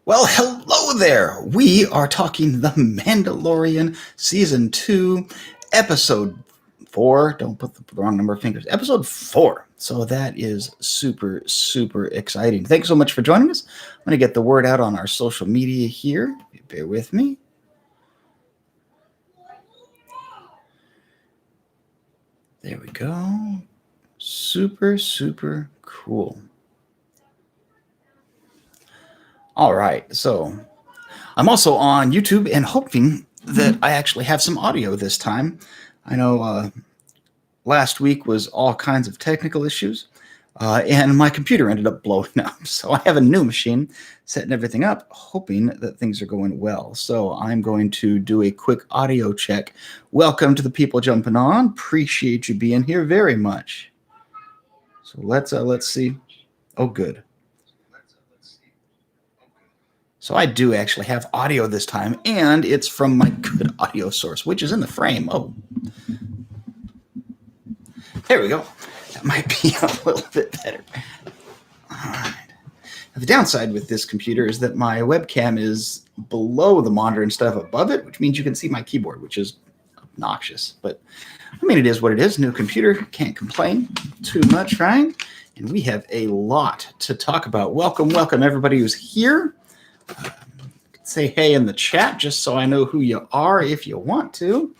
Well, hello there. We are talking The Mandalorian Season 2, Episode 4. Don't put the wrong number of fingers. Episode 4. So that is super, super exciting. Thanks so much for joining us. I'm going to get the word out on our social media here. Bear with me. There we go. Super, super cool. All right. So I'm also on YouTube and hoping that I actually have some audio this time. I know last week was all kinds of technical issues, and my computer ended up blowing up. So I have a new machine setting everything up, hoping that things are going well. So I'm going to do a quick audio check. Welcome to the people jumping on. Appreciate you being here very much. So let's see. Oh, good. So I do actually have audio this time, and it's from my good audio source, which is in the frame. Oh, there we go. That might be a little bit better. All right. Now, the downside with this computer is that my webcam is below the monitor instead of above it, which means you can see my keyboard, which is obnoxious. But, I mean, it is what it is. New computer. Can't complain too much, right? And we have a lot to talk about. Welcome, everybody who's here. Say hey in the chat just so I know who you are if you want to.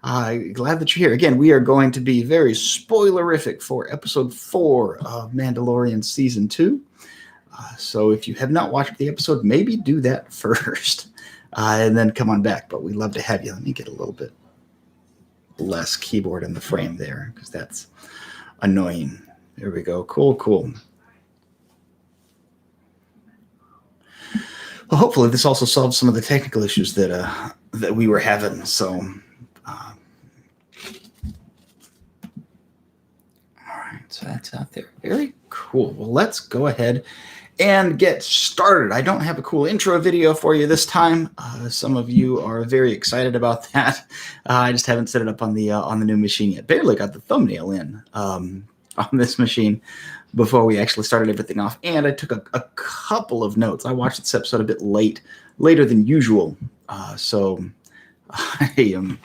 Glad that you're here. Again, we are going to be very spoilerific for episode 4 of Mandalorian Season 2. So if you have not watched the episode, maybe do that first and then come on back. But we'd love to have you. Let me get a little bit less keyboard in the frame there because that's annoying. There we go. Cool. Well, hopefully this also solves some of the technical issues that we were having. So, all right, so that's out there. Very cool. Well, let's go ahead and get started. I don't have a cool intro video for you this time. Some of you are very excited about that. I just haven't set it up on the new machine yet. Barely got the thumbnail in on this machine before we actually started everything off. And I took a couple of notes. I watched this episode a bit later than usual. So I am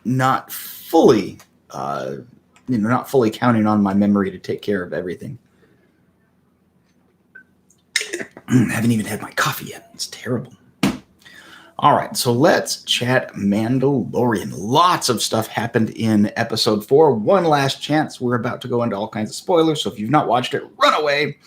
not fully, not fully counting on my memory to take care of everything. Haven't even had my coffee yet. It's terrible. All right, so let's chat Mandalorian. Lots of stuff happened in episode 4. One last chance. We're about to go into all kinds of spoilers, so if you've not watched it, run away.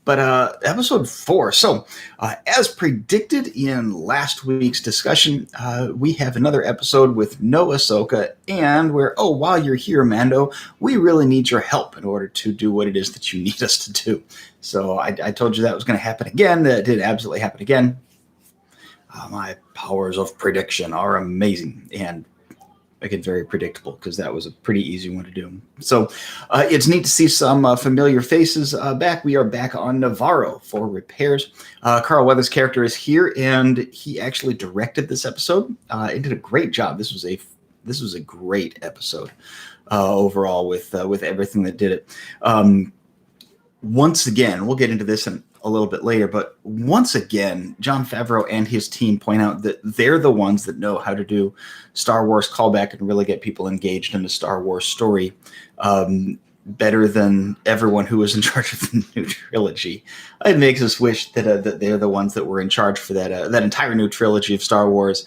But episode 4. So as predicted in last week's discussion, we have another episode with no Ahsoka, and while you're here, Mando, we really need your help in order to do what it is that you need us to do. So I told you that was going to happen again. That did absolutely happen again. My powers of prediction are amazing and again very predictable because that was a pretty easy one to do. So it's neat to see some familiar faces back. We are back on Navarro for repairs. Carl Weathers' character is here, and he actually directed this episode. He did a great job. This was a great episode overall with everything that did it. Once again, we'll get into this in a little bit later, but once again, Jon Favreau and his team point out that they're the ones that know how to do Star Wars callback and really get people engaged in the Star Wars story better than everyone who was in charge of the new trilogy. It makes us wish that they're the ones that were in charge for that entire new trilogy of Star Wars,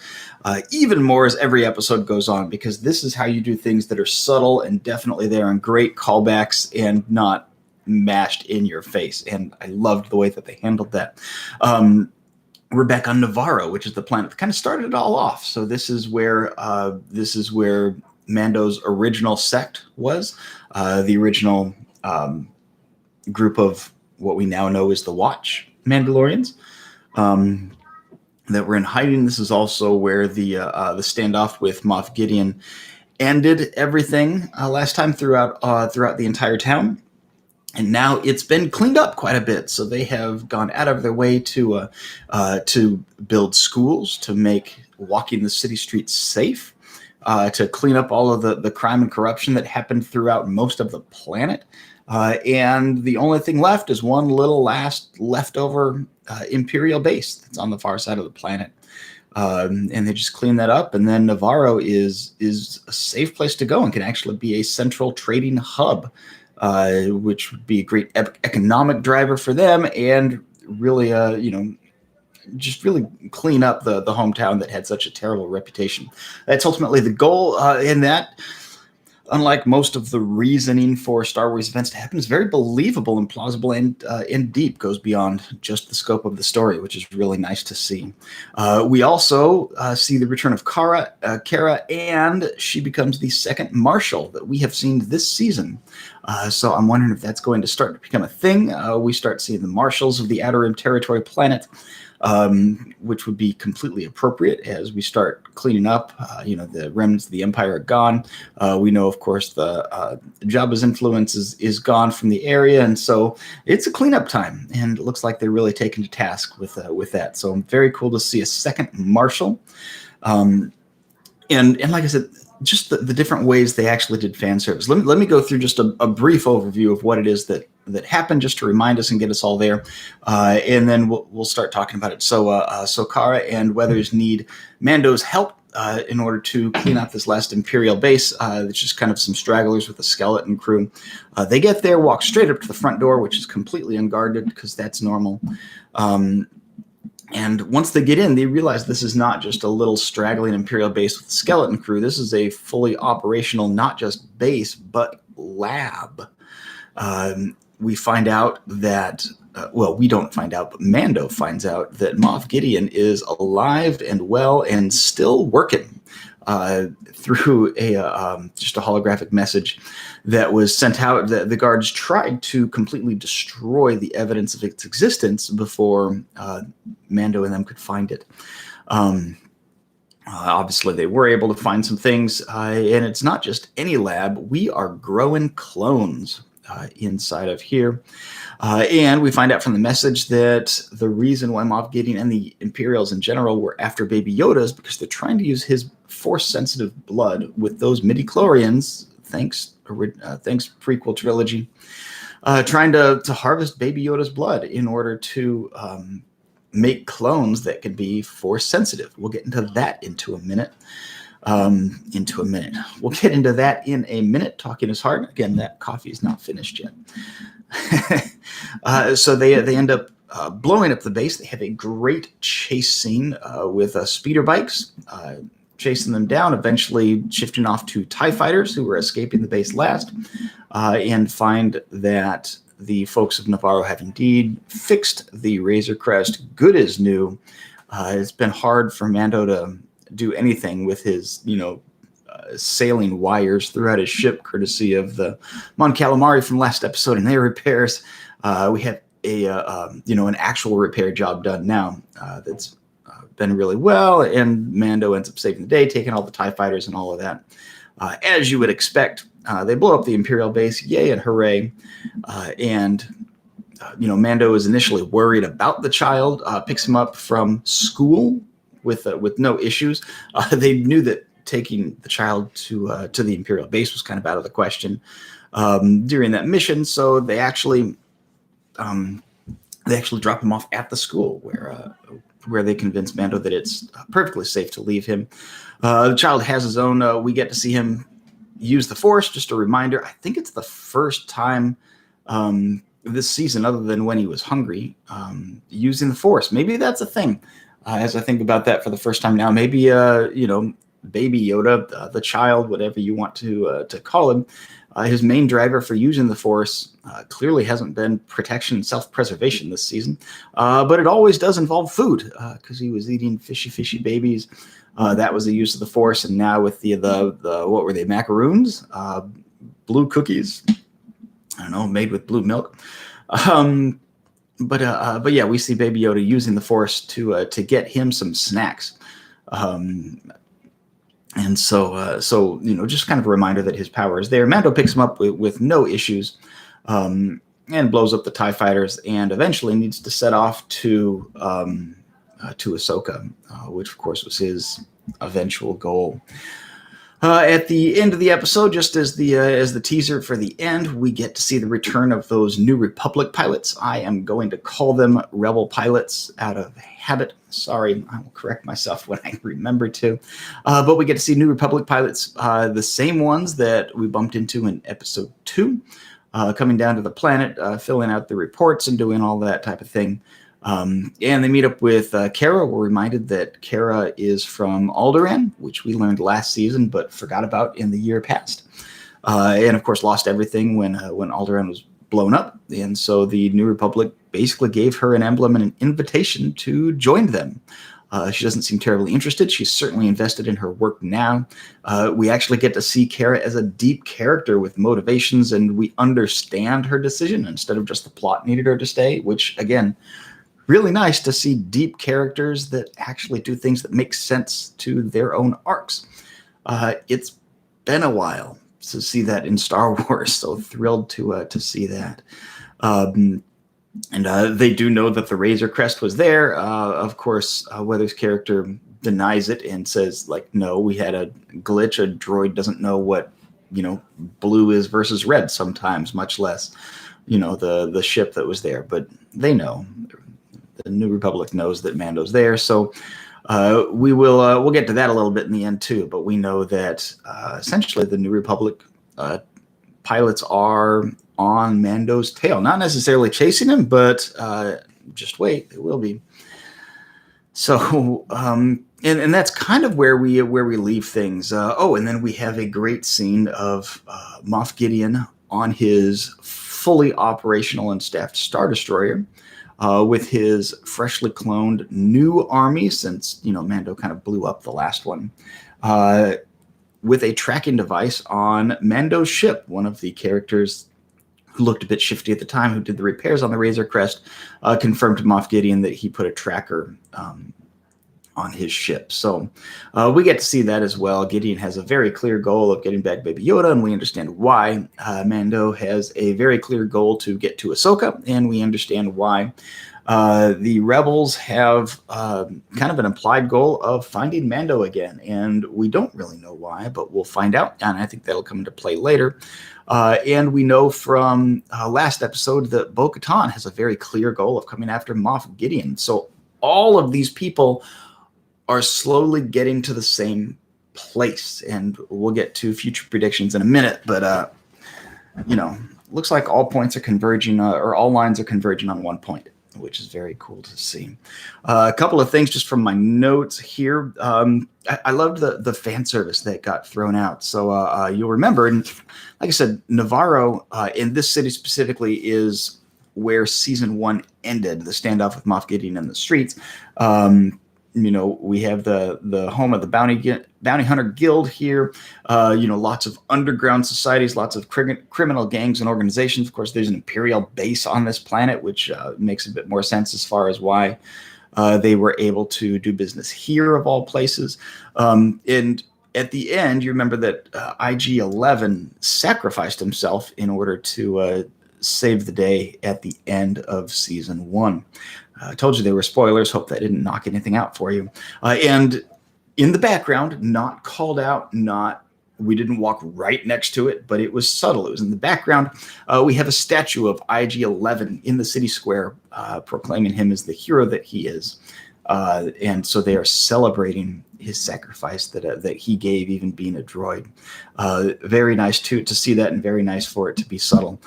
even more as every episode goes on, because this is how you do things that are subtle and definitely there and great callbacks and not mashed in your face, and I loved the way that they handled that. We're back on Navarro, which is the planet that kind of started it all off. So this is where Mando's original sect was, the original group of what we now know as the Watch Mandalorians that were in hiding. This is also where the standoff with Moff Gideon ended everything last time throughout the entire town. And now it's been cleaned up quite a bit. So they have gone out of their way to build schools, to make walking the city streets safe, to clean up all of the crime and corruption that happened throughout most of the planet. And the only thing left is one little last leftover Imperial base that's on the far side of the planet. And they just clean that up, and then Navarro is a safe place to go and can actually be a central trading hub, which would be a great economic driver for them, and really, just really clean up the hometown that had such a terrible reputation. That's ultimately the goal, and that, unlike most of the reasoning for Star Wars events to happen, is very believable and plausible, and deep, goes beyond just the scope of the story, which is really nice to see. We also see the return of Cara, and she becomes the second Marshal that we have seen this season. So I'm wondering if that's going to start to become a thing. We start seeing the Marshals of the Outer Rim Territory planet, which would be completely appropriate as we start cleaning up. The remnants of the Empire are gone. We know, of course, the Jabba's influence is gone from the area, and so it's a cleanup time, and it looks like they're really taken to task with that. So very cool to see a second Marshal. And like I said, just the different ways they actually did fan service. Let me go through just a brief overview of what it is that happened, just to remind us and get us all there, and then we'll start talking about it. So Cara and Weathers need Mando's help in order to clean out this last Imperial base. It's just kind of some stragglers with a skeleton crew. They get there, walk straight up to the front door, which is completely unguarded because that's normal. And once they get in, they realize this is not just a little straggling Imperial base with a skeleton crew. This is a fully operational, not just base, but lab. We find out that, we don't find out, but Mando finds out that Moff Gideon is alive and well and still working through just a holographic message that was sent out. The guards tried to completely destroy the evidence of its existence before Mando and them could find it. Obviously, they were able to find some things, and it's not just any lab. We are growing clones inside of here. And we find out from the message that the reason why Moff Gideon and the Imperials in general were after Baby Yoda is because they're trying to use his Force-sensitive blood with those midi-chlorians, thanks prequel trilogy, trying to harvest Baby Yoda's blood in order to make clones that can be Force-sensitive. We'll get into that into a minute. We'll get into that in a minute. Talking is hard. Again, that coffee is not finished yet. So they end up blowing up the base. They have a great chase scene with speeder bikes chasing them down, eventually shifting off to TIE fighters who were escaping the base last, and find that the folks of Navarro have indeed fixed the Razor Crest, good as new. It's been hard for Mando to do anything with his, sailing wires throughout his ship, courtesy of the Mon Calamari from last episode and their repairs. We have an actual repair job done now that's been really well, and Mando ends up saving the day, taking all the TIE fighters and all of that. As you would expect, they blow up the Imperial base, yay and hooray. Mando is initially worried about the child, picks him up from school with no issues. They knew that taking the child to the Imperial base was kind of out of the question during that mission, so they actually drop him off at the school where they convince Mando that it's perfectly safe to leave him. The child has his own. We get to see him use the Force. Just a reminder, I think it's the first time this season, other than when he was hungry, using the Force. Maybe that's a thing. As I think about that for the first time now, maybe Baby Yoda, the child, whatever you want to call him, his main driver for using the Force clearly hasn't been protection and self-preservation this season, but it always does involve food, because he was eating fishy babies. That was the use of the Force, and now with the what were they, macaroons, blue cookies, I don't know, made with blue milk. But yeah, we see Baby Yoda using the Force to get him some snacks. And so just kind of a reminder that his power is there. Mando picks him up with no issues, and blows up the TIE fighters, and eventually needs to set off to Ahsoka, which of course was his eventual goal. At the end of the episode, just as the teaser for the end, we get to see the return of those New Republic pilots. I am going to call them Rebel pilots out of habit. Sorry, I will correct myself when I remember to. But we get to see New Republic pilots, the same ones that we bumped into in episode 2, coming down to the planet, filling out the reports and doing all that type of thing. And they meet up with Kara. We're reminded that Kara is from Alderaan, which we learned last season but forgot about in the year past. And of course, lost everything when Alderaan was blown up. And so the New Republic basically gave her an emblem and an invitation to join them. She doesn't seem terribly interested. She's certainly invested in her work now. We actually get to see Kara as a deep character with motivations, and we understand her decision instead of just the plot needed her to stay, which, again, really nice to see deep characters that actually do things that make sense to their own arcs. It's been a while to see that in Star Wars, so thrilled to see that. And they do know that the Razor Crest was there. Of course, Weather's character denies it and says, like, no, we had a glitch. A droid doesn't know what, blue is versus red sometimes, much less, the ship that was there. But they know. The New Republic knows that Mando's there, so we'll get to that a little bit in the end too. But we know that essentially the New Republic pilots are on Mando's tail, not necessarily chasing him, but just wait, they will be. So, and that's kind of where we leave things. And then we have a great scene of Moff Gideon on his fully operational and staffed Star Destroyer. With his freshly cloned new army, since Mando kind of blew up the last one, with a tracking device on Mando's ship. One of the characters who looked a bit shifty at the time, who did the repairs on the Razor Crest, confirmed to Moff Gideon that he put a tracker on his ship. So we get to see that as well. Gideon has a very clear goal of getting back Baby Yoda, and we understand why. Mando has a very clear goal to get to Ahsoka, and we understand why. The Rebels have kind of an implied goal of finding Mando again, and we don't really know why, but we'll find out, and I think that'll come into play later. And we know from last episode that Bo-Katan has a very clear goal of coming after Moff Gideon. So all of these people are slowly getting to the same place, and we'll get to future predictions in a minute, but looks like all points are converging, or all lines are converging on one point, which is very cool to see. A couple of things just from my notes here. I loved the fan service that got thrown out. So you'll remember, and like I said, Navarro in this city specifically is where season 1 ended, the standoff with Moff Gideon in the streets. We have the home of the bounty hunter guild here. Lots of underground societies, lots of criminal gangs and organizations. Of course, there's an Imperial base on this planet, which makes a bit more sense as far as why they were able to do business here, of all places. And at the end, you remember that IG-11 sacrificed himself in order to save the day at the end of season 1. I told you they were spoilers. Hope that didn't knock anything out for you. And in the background, not called out, we didn't walk right next to it, but it was subtle. It was in the background. We have a statue of IG-11 in the city square, proclaiming him as the hero that he is. And so they are celebrating his sacrifice that he gave, even being a droid. Very nice to see that, and very nice for it to be subtle.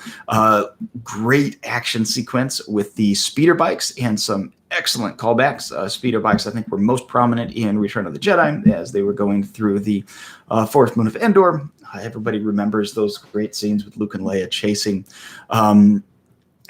Great action sequence with the speeder bikes and some excellent callbacks. Speeder bikes, I think, were most prominent in Return of the Jedi as they were going through the fourth moon of Endor. Everybody remembers those great scenes with Luke and Leia chasing.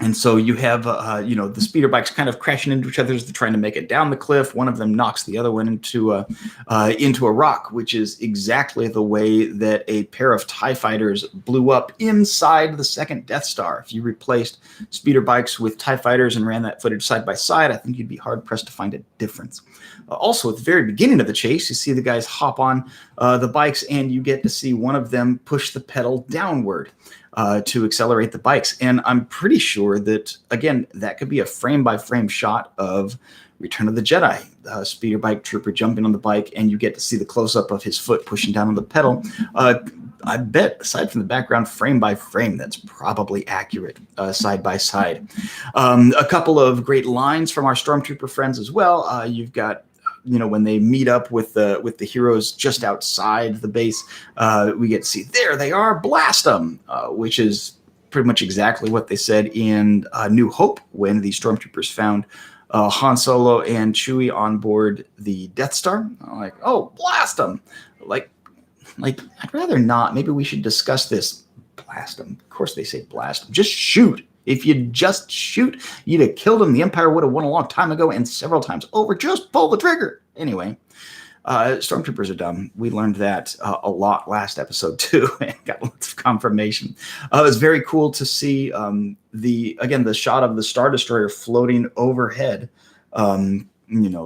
And so you have, the speeder bikes kind of crashing into each other as they're trying to make it down the cliff. One of them knocks the other one into a rock, which is exactly the way that a pair of TIE fighters blew up inside the second Death Star. If you replaced speeder bikes with TIE fighters and ran that footage side by side, I think you'd be hard-pressed to find a difference. Also, at the very beginning of the chase, you see the guys hop on the bikes, and you get to see one of them push the pedal downward. to accelerate the bikes. And I'm pretty sure that, again, that could be a frame-by-frame shot of Return of the Jedi. Speeder bike trooper jumping on the bike, and you get to see the close-up of his foot pushing down on the pedal. I bet, aside from the background, frame by frame, that's probably accurate, side by side. A couple of great lines from our Stormtrooper friends as well. You've got, when they meet up with the heroes just outside the base, we get to see, there they are, blast them, which is pretty much exactly what they said in New Hope when the Stormtroopers found Han Solo and Chewie on board the Death Star. Like, oh, blast them! Like, I'd rather not. Maybe we should discuss this. Blast them. Of course they say blast them. Just shoot. If you just shoot, you'd have killed him. The Empire would have won a long time ago and several times over. Just pull the trigger. Anyway, Stormtroopers are dumb. We learned that a lot last episode too, and got lots of confirmation. It was very cool to see the shot of the Star Destroyer floating overhead.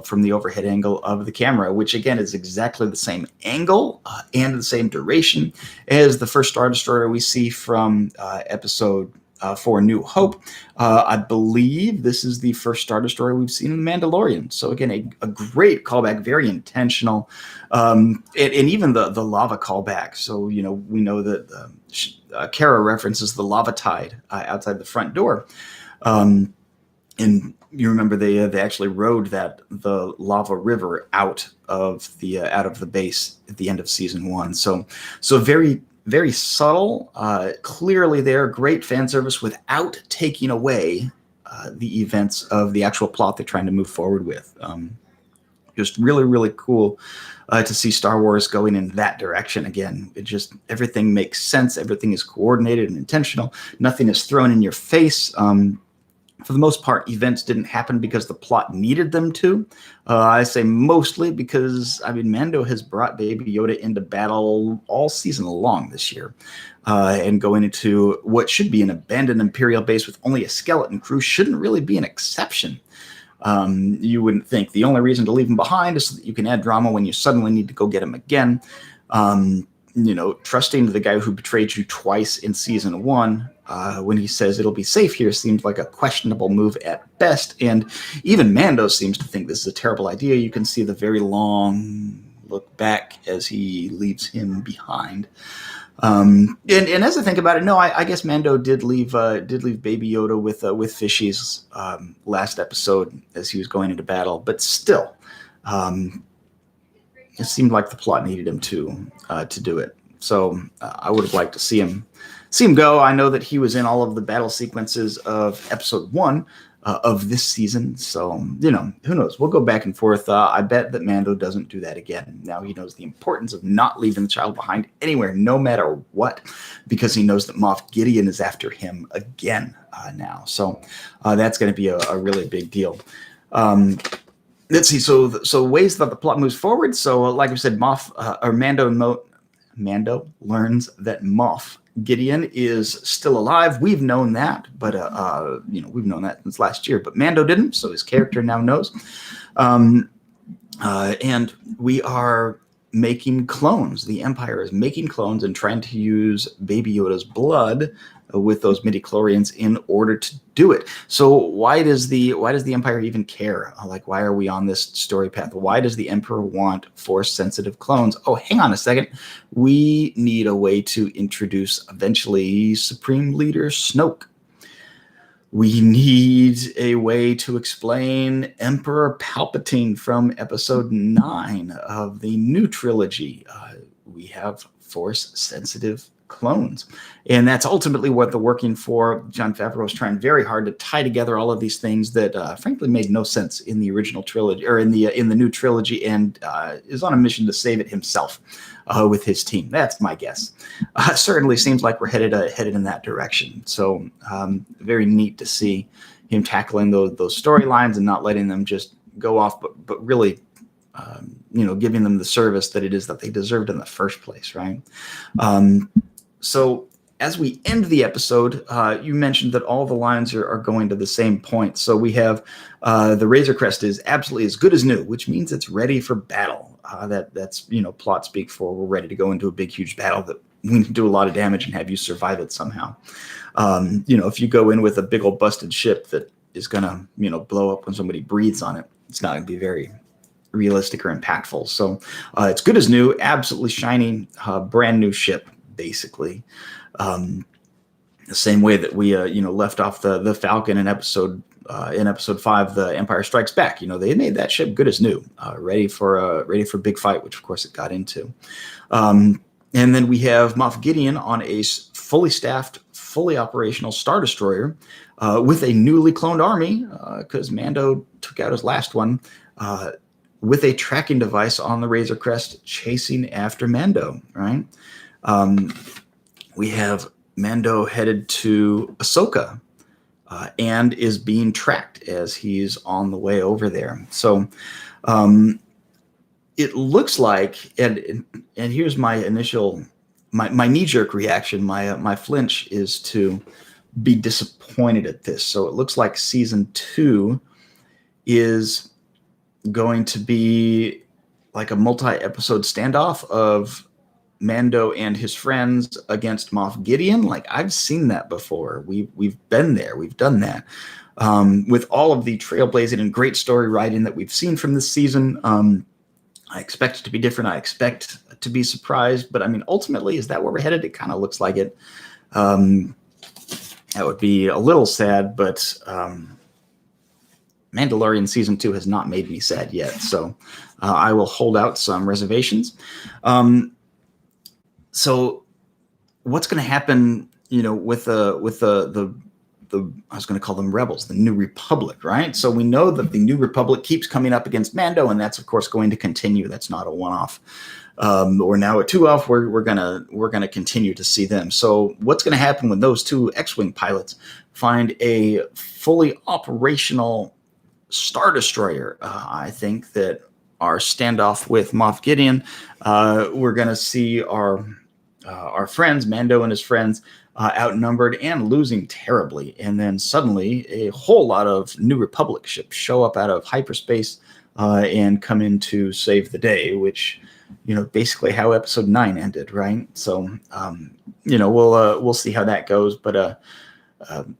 From the overhead angle of the camera, which again is exactly the same angle and the same duration as the first Star Destroyer we see from episode 4 New Hope. I believe this is the first Star Destroyer we've seen in The Mandalorian. So again, a great callback, very intentional. And even the lava callback. So, we know that Kara references the lava tide outside the front door. And you remember they actually rode the lava river out of the base at the end of season 1. So very, very subtle, clearly there, great fan service without taking away the events of the actual plot they're trying to move forward with. Just really, really cool to see Star Wars going in that direction again. Everything makes sense. Everything is coordinated and intentional. Nothing is thrown in your face. For the most part, events didn't happen because the plot needed them to. I say mostly because, Mando has brought Baby Yoda into battle all season long this year. And going into what should be an abandoned Imperial base with only a skeleton crew shouldn't really be an exception. You wouldn't think. The only reason to leave him behind is so that you can add drama when you suddenly need to go get him again. Trusting the guy who betrayed you twice in season 1, when he says it'll be safe here, seems like a questionable move at best. And even Mando seems to think this is a terrible idea. You can see the very long look back as he leaves him behind. And as I think about it, no, I guess Mando did leave Baby Yoda with Fishies last episode as he was going into battle, but still. It seemed like the plot needed him to do it. So I would have liked to see him go. I know that he was in all of the battle sequences of episode 1 of this season. So, who knows? We'll go back and forth. I bet that Mando doesn't do that again. Now he knows the importance of not leaving the child behind anywhere, no matter what, because he knows that Moff Gideon is after him again now. So that's going to be a really big deal. Let's see. So ways that the plot moves forward. So, like I said, Mando learns that Moff Gideon is still alive. We've known that, but we've known that since last year. But Mando didn't, so his character now knows. And we are making clones. The Empire is making clones and trying to use Baby Yoda's blood with those midichlorians in order to do it. So why does the Empire even care? Like, why are we on this story path? Why does the Emperor want Force-sensitive clones? Oh, hang on a second. We need a way to introduce eventually Supreme Leader Snoke. We need a way to explain Emperor Palpatine from episode 9 of the new trilogy. We have Force-sensitive clones. And that's ultimately what they're working for. Jon Favreau is trying very hard to tie together all of these things that frankly made no sense in the original trilogy or in the new trilogy, and is on a mission to save it himself with his team. That's my guess. Certainly seems like we're headed in that direction. So very neat to see him tackling those storylines and not letting them just go off, but really giving them the service that it is that they deserved in the first place, right? So as we end the episode, you mentioned that all the lines are going to the same point. So we have the Razor Crest is absolutely as good as new, which means it's ready for battle. That's plot speak for we're ready to go into a big, huge battle that we need to do a lot of damage and have you survive it somehow. If you go in with a big old busted ship that is going to, blow up when somebody breathes on it, it's not going to be very realistic or impactful. So it's good as new, absolutely shiny, brand new ship, basically. The same way that we, left off the Falcon in episode 5, The Empire Strikes Back. They made that ship good as new, ready for big fight, which of course it got into. And then we have Moff Gideon on a fully staffed, fully operational Star Destroyer with a newly cloned army, because Mando took out his last one, with a tracking device on the Razor Crest chasing after Mando, right? We have Mando headed to Ahsoka, and is being tracked as he's on the way over there. So it looks like, and here's my initial, my knee-jerk reaction, my flinch is to be disappointed at this. So it looks like season 2 is going to be like a multi-episode standoff of Mando and his friends against Moff Gideon. Like, I've seen that before. We've been there. We've done that. With all of the trailblazing and great story writing that we've seen from this season, I expect it to be different. I expect to be surprised. But, I mean, ultimately, is that where we're headed? It kind of looks like it. That would be a little sad, but Mandalorian Season 2 has not made me sad yet. So I will hold out some reservations. So what's going to happen, with the I was going to call them rebels, the New Republic, right? So we know that the New Republic keeps coming up against Mando, and that's of course going to continue. That's not a one-off, or now a two-off. We're gonna continue to see them. So what's going to happen when those two X-wing pilots find a fully operational Star Destroyer? I think that our standoff with Moff Gideon, we're going to see our friends, Mando and his friends, outnumbered and losing terribly. And then suddenly a whole lot of New Republic ships show up out of hyperspace and come in to save the day, which, basically how episode 9 ended, right? So, we'll see how that goes. But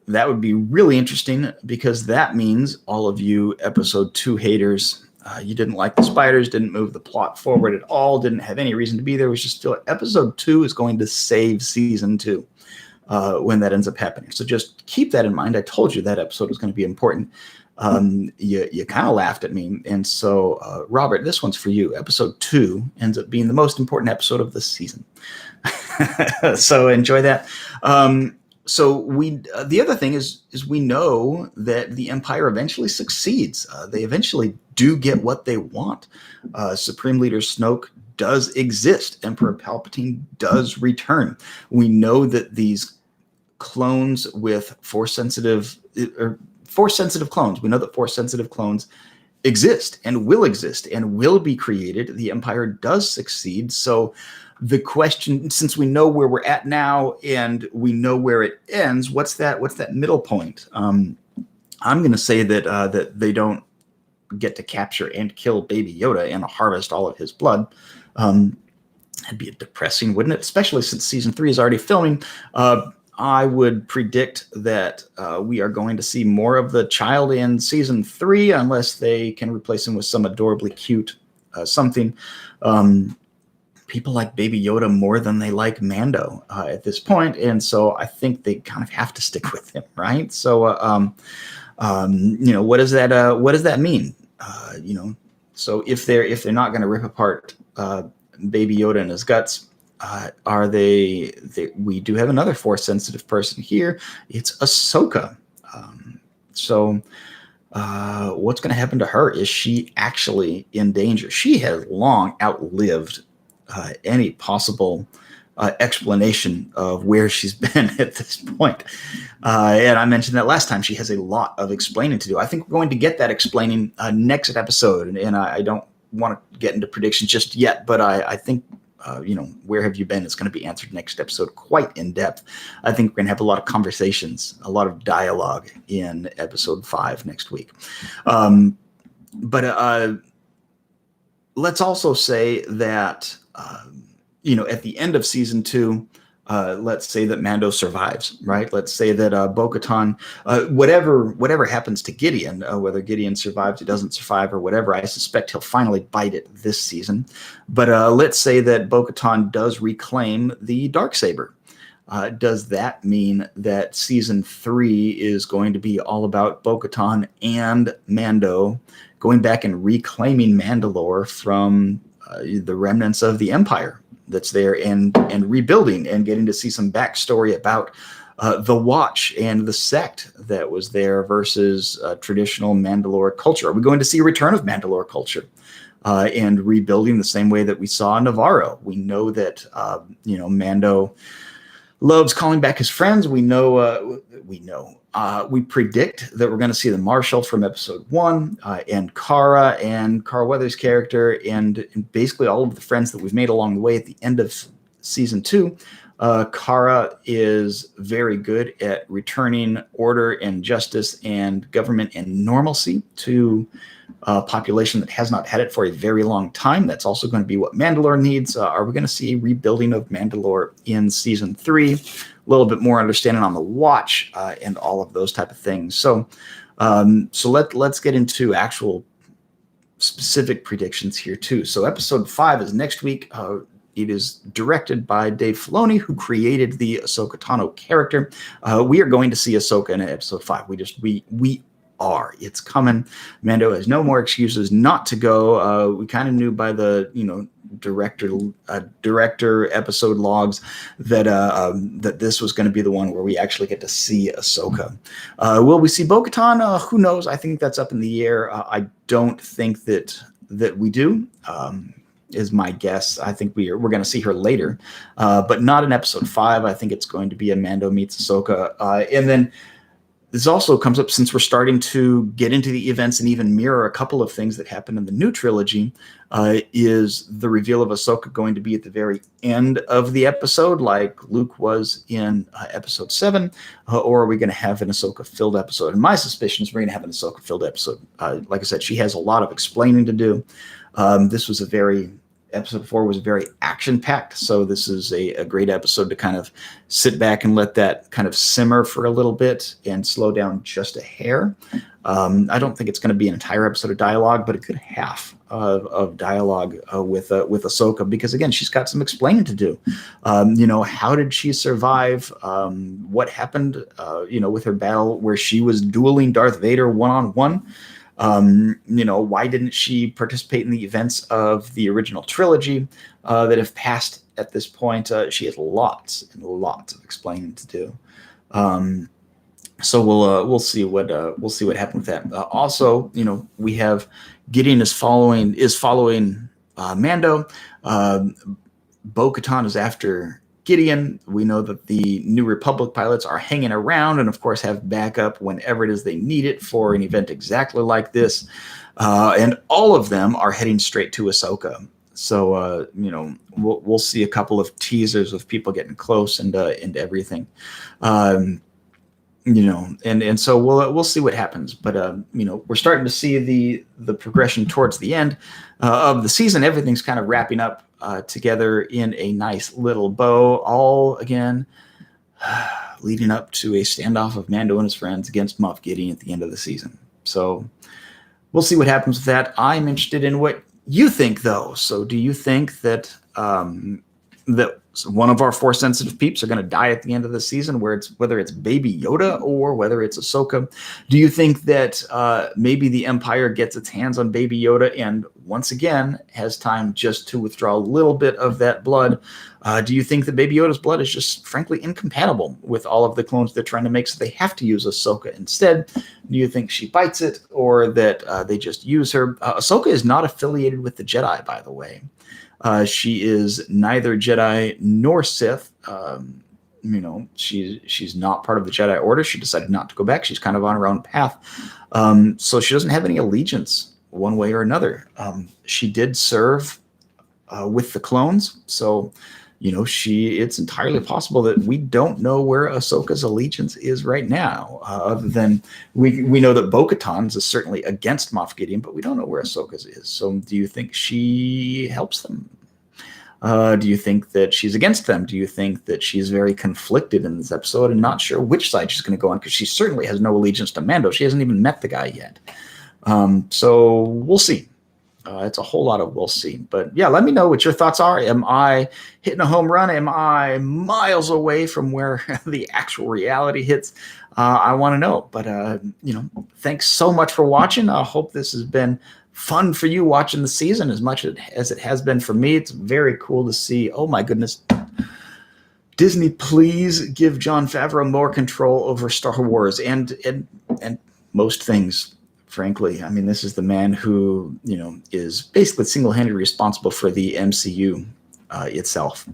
that would be really interesting, because that means all of you episode 2 haters, you didn't like the spiders, didn't move the plot forward at all, didn't have any reason to be there. It was just still episode 2 is going to save season 2 when that ends up happening. So just keep that in mind. I told you that episode was going to be important. You kind of laughed at me. And so, Robert, this one's for you. Episode 2 ends up being the most important episode of the season. So enjoy that. So the other thing is we know that the Empire eventually succeeds. They eventually do get what they want. Supreme Leader Snoke does exist. Emperor Palpatine does return. We know that these clones with Force-sensitive clones. We know that Force-sensitive clones exist and will be created. The Empire does succeed. So the question, since we know where we're at now and we know where it ends, what's that middle point? I'm going to say that they don't get to capture and kill Baby Yoda and harvest all of his blood. That'd be depressing, wouldn't it? Especially since season 3 is already filming. I would predict that we are going to see more of the child in season 3, unless they can replace him with some adorably cute something. People like Baby Yoda more than they like Mando at this point, and so I think they kind of have to stick with him, right? So, what does that mean? So if they're not going to rip apart Baby Yoda and his guts, are they? We do have another Force-sensitive person here. It's Ahsoka. So what's going to happen to her? Is she actually in danger? She has long outlived any possible explanation of where she's been at this point. And I mentioned that last time. She has a lot of explaining to do. I think we're going to get that explaining next episode. And I don't want to get into predictions just yet, but I think, where have you been is going to be answered next episode quite in depth. I think we're going to have a lot of conversations, a lot of dialogue in episode 5 next week. But let's also say that, at the end of season 2, let's say that Mando survives, right? Let's say that Bo-Katan, whatever happens to Gideon, whether Gideon survives or doesn't survive or whatever, I suspect he'll finally bite it this season. But let's say that Bo-Katan does reclaim the Darksaber. Does that mean that season 3 is going to be all about Bo-Katan and Mando going back and reclaiming Mandalore from the remnants of the Empire that's there, and rebuilding and getting to see some backstory about the Watch and the sect that was there versus traditional Mandalore culture? Are we going to see a return of Mandalore culture and rebuilding the same way that we saw Navarro? We know that Mando loves calling back his friends. We predict that we're going to see the Marshal from episode 1 and Cara Weathers' character and basically all of the friends that we've made along the way at the end of season 2. Cara is very good at returning order and justice and government and normalcy to a population that has not had it for a very long time. That's also going to be what Mandalore needs. Are we going to see a rebuilding of Mandalore in season 3? A little bit more understanding on the Watch and all of those type of things. So let's get into actual specific predictions here too. So episode 5 is next week. It is directed by Dave Filoni, who created the Ahsoka Tano character. We are going to see Ahsoka in episode 5. We are. It's coming. Mando has no more excuses not to go. We kind of knew by the director episode logs that that this was going to be the one where we actually get to see Ahsoka. Will we see Bo-Katan? Who knows? I think that's up in the air. I don't think that we do. Is my guess. I think we're going to see her later, but not in episode 5. I think it's going to be a Mando meets Ahsoka, and then this also comes up since we're starting to get into the events and even mirror a couple of things that happened in the new trilogy. Is the reveal of Ahsoka going to be at the very end of the episode, like Luke was in episode 7, or are we going to have an Ahsoka-filled episode? And my suspicion is we're going to have an Ahsoka-filled episode. Like I said, she has a lot of explaining to do. This was episode 4 was very action-packed, so this is a great episode to kind of sit back and let that kind of simmer for a little bit and slow down just a hair. I don't think it's going to be an entire episode of dialogue, but a good half of dialogue with Ahsoka, because again, she's got some explaining to do. How did she survive? What happened? With her battle where she was dueling Darth Vader one-on-one. Why didn't she participate in the events of the original trilogy that have passed at this point? She has lots and lots of explaining to do. So we'll see what happens with that. Also, we have Gideon is following Mando. Bo-Katan is after Gideon. We know that the New Republic pilots are hanging around and, of course, have backup whenever it is they need it for an event exactly like this. And all of them are heading straight to Ahsoka. So, we'll see a couple of teasers of people getting close and everything. And so we'll see what happens. But, we're starting to see the progression towards the end of the season. Everything's kind of wrapping up together in a nice little bow, all again leading up to a standoff of Mando and his friends against Moff Gideon at the end of the season. So we'll see what happens with that. I'm interested in what you think, though. So do you think that that one of our Force sensitive peeps are going to die at the end of the season, whether it's Baby Yoda or whether it's Ahsoka? Do you think that maybe the Empire gets its hands on Baby Yoda and once again has time just to withdraw a little bit of that blood? Do you think that Baby Yoda's blood is just frankly incompatible with all of the clones they're trying to make, so they have to use Ahsoka instead? Do you think she bites it, or that they just use her? Ahsoka is not affiliated with the Jedi, by the way. She is neither Jedi nor Sith. She's not part of the Jedi Order. She decided not to go back. She's kind of on her own path. So she doesn't have any allegiance one way or another. She did serve with the clones. So, it's entirely possible that we don't know where Ahsoka's allegiance is right now, other than we know that Bo-Katan's is certainly against Moff Gideon, but we don't know where Ahsoka's is. So do you think she helps them? Do you think that she's against them? Do you think that she's very conflicted in this episode and not sure which side she's going to go on? Because she certainly has no allegiance to Mando. She hasn't even met the guy yet. So we'll see. It's a whole lot of we'll see. But yeah, let me know what your thoughts are. Am I hitting a home run? Am I miles away from where the actual reality hits? I want to know. But, thanks so much for watching. I hope this has been fun for you watching the season as much as it has been for me. It's very cool to see. Oh, my goodness. Disney, please give Jon Favreau more control over Star Wars and most things. Frankly, I mean, this is the man who, is basically single-handedly responsible for the MCU itself.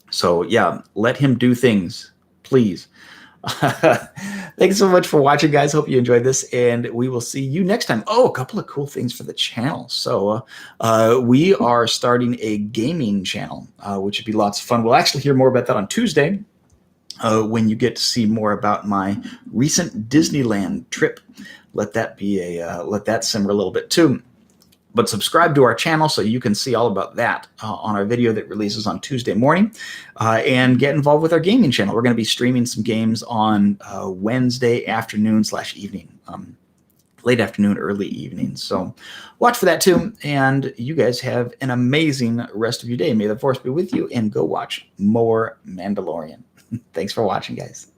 So, yeah, let him do things, please. Thanks so much for watching, guys. Hope you enjoyed this, and we will see you next time. Oh, a couple of cool things for the channel. So we are starting a gaming channel, which would be lots of fun. We'll actually hear more about that on Tuesday when you get to see more about my recent Disneyland trip. Let that simmer a little bit too. But subscribe to our channel so you can see all about that on our video that releases on Tuesday morning, and get involved with our gaming channel. We're going to be streaming some games on Wednesday afternoon/evening, late afternoon, early evening. So watch for that too. And you guys have an amazing rest of your day. May the Force be with you, and go watch more Mandalorian. Thanks for watching, guys.